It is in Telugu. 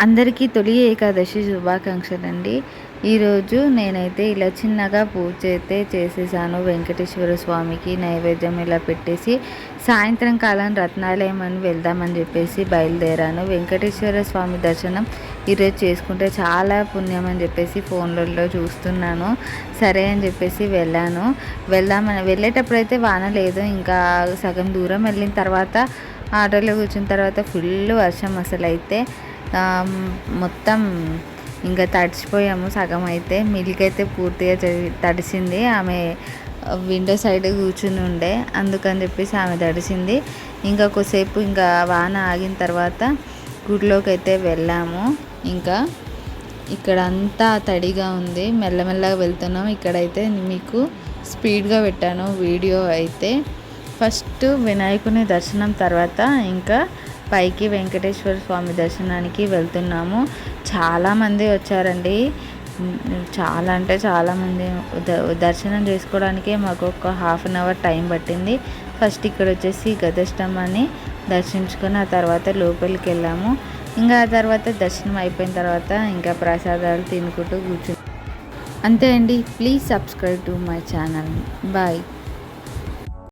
అందరికీ తొలి ఏకాదశి శుభాకాంక్షలండి. ఈరోజు నేనైతే ఇలా చిన్నగా పూజ అయితే చేసేసాను. వెంకటేశ్వర స్వామికి నైవేద్యం ఇలా పెట్టేసి సాయంత్రం కాలం రత్నాలయం అని వెళ్దామని చెప్పేసి బయలుదేరాను. వెంకటేశ్వర స్వామి దర్శనం ఈరోజు చేసుకుంటే చాలా పుణ్యం అని చెప్పేసి ఫోన్లలో చూస్తున్నాను. సరే అని చెప్పేసి వెళ్ళేటప్పుడైతే వాన లేదు. ఇంకా సగం దూరం వెళ్ళిన తర్వాత ఆటోలో కూర్చున్న తర్వాత ఫుల్ వర్షం అసలు అయితే మొత్తం ఇంకా తడిచిపోయాము. సగం అయితే మిల్క్ అయితే పూర్తిగా తడిసింది. ఆమె విండో సైడ్ కూర్చుని ఉండే, అందుకని చెప్పేసి ఆమె తడిసింది. ఇంకా కొద్దిసేపు ఇంకా వాన ఆగిన తర్వాత గుడిలోకి అయితే వెళ్ళాము. ఇంకా ఇక్కడ అంతా తడిగా ఉంది. మెల్లమెల్లగా వెళ్తున్నాం. ఇక్కడైతే మీకు స్పీడ్గా పెట్టాను వీడియో అయితే. ఫస్ట్ వినాయకుని దర్శనం తర్వాత ఇంకా పైకి వెంకటేశ్వర స్వామి దర్శనానికి వెళ్తున్నాము. చాలామంది వచ్చారండి. చాలా అంటే చాలామంది దర్శనం చేసుకోవడానికే మాకు ఒక హాఫ్ అన్ అవర్ టైం పట్టింది. ఫస్ట్ ఇక్కడ వచ్చేసి గజస్తంభాన్ని దర్శించుకొని ఆ తర్వాత లోపలికి వెళ్ళాము. ఇంకా ఆ తర్వాత దర్శనం అయిపోయిన తర్వాత ఇంకా ప్రసాదాలు తినుకుంటూ కూర్చున్నాం. అంతే అండి. Please subscribe to my channel. Bye.